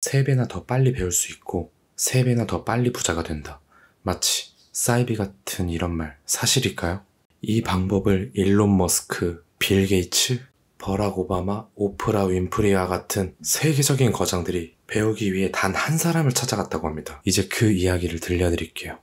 3배나 더 빨리 배울 수 있고 3배나 더 빨리 부자가 된다. 마치 사이비 같은 이런 말 사실일까요? 이 방법을 일론 머스크, 빌 게이츠, 버락 오바마, 오프라 윈프리와 같은 세계적인 거장들이 배우기 위해 단 한 사람을 찾아갔다고 합니다. 이제 그 이야기를 들려드릴게요.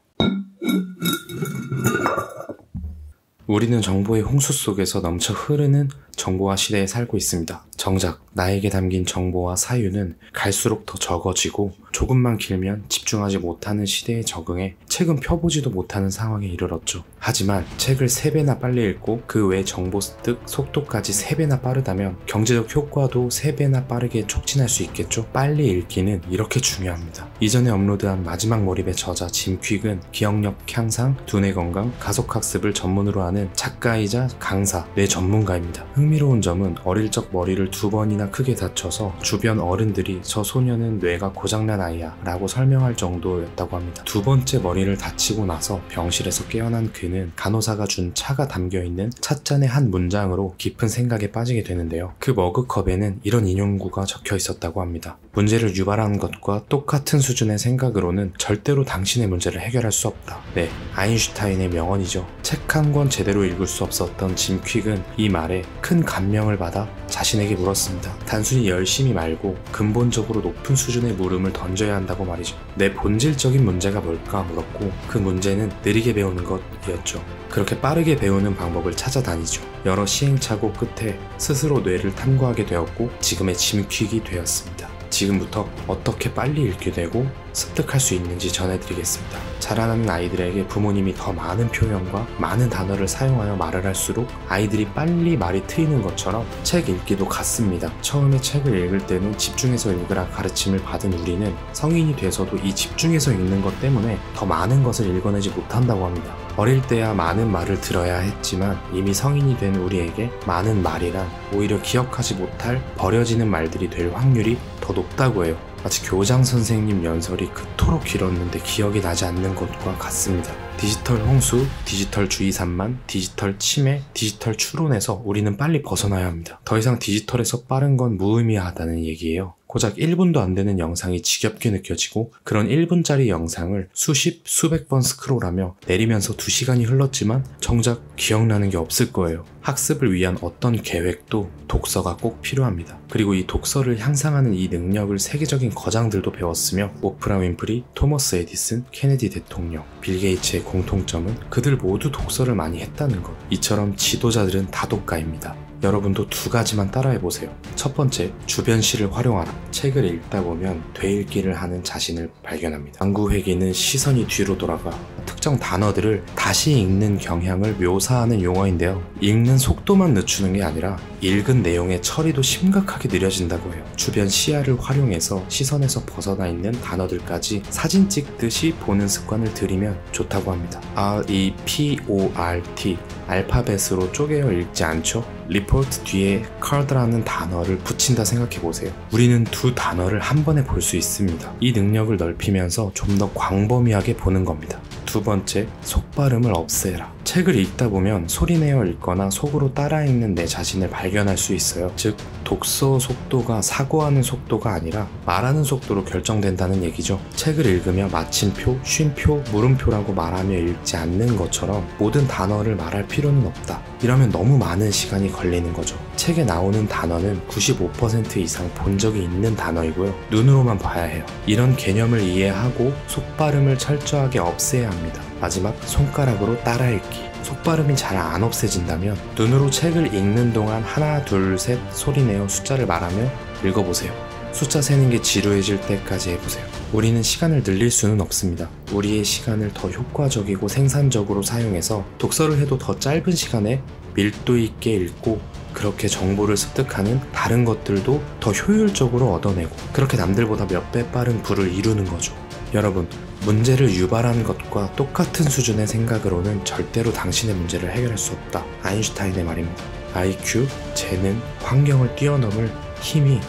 우리는 정보의 홍수 속에서 넘쳐 흐르는 정보화 시대에 살고 있습니다. 정작 나에게 담긴 정보와 사유는 갈수록 더 적어지고 조금만 길면 집중하지 못하는 시대에 적응해 책은 펴보지도 못하는 상황에 이르렀죠. 하지만 책을 3배나 빨리 읽고 그 외 정보 습득 속도까지 3배나 빠르다면 경제적 효과도 3배나 빠르게 촉진할 수 있겠죠. 빨리 읽기는 이렇게 중요합니다. 이전에 업로드한 마지막 몰입의 저자 짐 퀵은 기억력 향상, 두뇌 건강, 가속학습을 전문으로 하는 작가이자 강사, 뇌 전문가입니다. 흥미로운 점은 어릴 적 머리를 2번이나 크게 다쳐서 주변 어른들이 저 소녀는 뇌가 고장난 아이야 라고 설명할 정도였다고 합니다. 2번째 머리를 다치고 나서 병실에서 깨어난 그는 간호사가 준 차가 담겨있는 찻잔의 한 문장으로 깊은 생각에 빠지게 되는데요. 그 머그컵에는 이런 인용구가 적혀 있었다고 합니다. 문제를 유발한 것과 똑같은 수준의 생각으로는 절대로 당신의 문제를 해결할 수 없다. 네, 아인슈타인의 명언이죠. 책 한 권 제대로 읽을 수 없었던 짐 퀵은 이 말에 큰 감명을 받아 자신에게 물었습니다. 단순히 열심히 말고 근본적으로 높은 수준의 물음을 던져야 한다고 말이죠. 내 본질적인 문제가 뭘까 물었고 그 문제는 느리게 배우는 것이었죠. 그렇게 빠르게 배우는 방법을 찾아다니죠. 여러 시행착오 끝에 스스로 뇌를 탐구하게 되었고 지금의 짐 퀵이 되었습니다. 지금부터 어떻게 빨리 읽게 되고 습득할 수 있는지 전해드리겠습니다. 자라나는 아이들에게 부모님이 더 많은 표현과 많은 단어를 사용하여 말을 할수록 아이들이 빨리 말이 트이는 것처럼 책 읽기도 같습니다. 처음에 책을 읽을 때는 집중해서 읽으라 가르침을 받은 우리는 성인이 돼서도 이 집중해서 읽는 것 때문에 더 많은 것을 읽어내지 못한다고 합니다. 어릴 때야 많은 말을 들어야 했지만 이미 성인이 된 우리에게 많은 말이란 오히려 기억하지 못할 버려지는 말들이 될 확률이 더 높다고 해요. 마치 교장 선생님 연설이 그토록 길었는데 기억이 나지 않는 것과 같습니다. 디지털 홍수, 디지털 주의 산만, 디지털 침해, 디지털 추론에서 우리는 빨리 벗어나야 합니다. 더 이상 디지털에서 빠른 건 무의미하다는 얘기예요. 고작 1분도 안 되는 영상이 지겹게 느껴지고 그런 1분짜리 영상을 수십, 수백 번 스크롤하며 내리면서 2시간이 흘렀지만 정작 기억나는 게 없을 거예요. 학습을 위한 어떤 계획도 독서가 꼭 필요합니다. 그리고 이 독서를 향상하는 이 능력을 세계적인 거장들도 배웠으며 오프라 윈프리, 토머스 에디슨, 케네디 대통령, 빌 게이츠의 공통점은 그들 모두 독서를 많이 했다는 것. 이처럼 지도자들은 다독가입니다. 여러분도 2가지만 따라해보세요. 첫 번째, 주변 시를 활용하라. 책을 읽다 보면 되읽기를 하는 자신을 발견합니다. 완구회귀는 시선이 뒤로 돌아가 특정 단어들을 다시 읽는 경향을 묘사하는 용어인데요. 읽는 속도만 늦추는 게 아니라 읽은 내용의 처리도 심각하게 느려진다고 해요. 주변 시야를 활용해서 시선에서 벗어나 있는 단어들까지 사진 찍듯이 보는 습관을 들이면 좋다고 합니다. REPORT 알파벳으로 쪼개어 읽지 않죠? 리포트 뒤에 card라는 단어를 붙인다 생각해보세요. 우리는 2 단어를 한 번에 볼 수 있습니다. 이 능력을 넓히면서 좀 더 광범위하게 보는 겁니다. 2번째, 속발음을 없애라. 책을 읽다 보면 소리내어 읽거나 속으로 따라 읽는 내 자신을 발견할 수 있어요. 즉, 독서 속도가 사고하는 속도가 아니라 말하는 속도로 결정된다는 얘기죠. 책을 읽으며 마침표, 쉼표, 물음표라고 말하며 읽지 않는 것처럼 모든 단어를 말할 필요는 없다. 이러면 너무 많은 시간이 걸리는 거죠. 책에 나오는 단어는 95% 이상 본 적이 있는 단어이고요. 눈으로만 봐야 해요. 이런 개념을 이해하고 속발음을 철저하게 없애야 합니다. 마지막, 손가락으로 따라 읽기. 속발음이 잘 안 없애진다면 눈으로 책을 읽는 동안 하나, 둘, 셋 소리내어 숫자를 말하며 읽어보세요. 숫자 세는 게 지루해질 때까지 해보세요. 우리는 시간을 늘릴 수는 없습니다. 우리의 시간을 더 효과적이고 생산적으로 사용해서 독서를 해도 더 짧은 시간에 밀도 있게 읽고 그렇게 정보를 습득하는 다른 것들도 더 효율적으로 얻어내고 그렇게 남들보다 몇 배 빠른 부를 이루는 거죠. 여러분, 문제를 유발한 것과 똑같은 수준의 생각으로는 절대로 당신의 문제를 해결할 수 없다. 아인슈타인의 말입니다. IQ, 재능, 환경을 뛰어넘을 힘이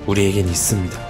우리에겐 있습니다.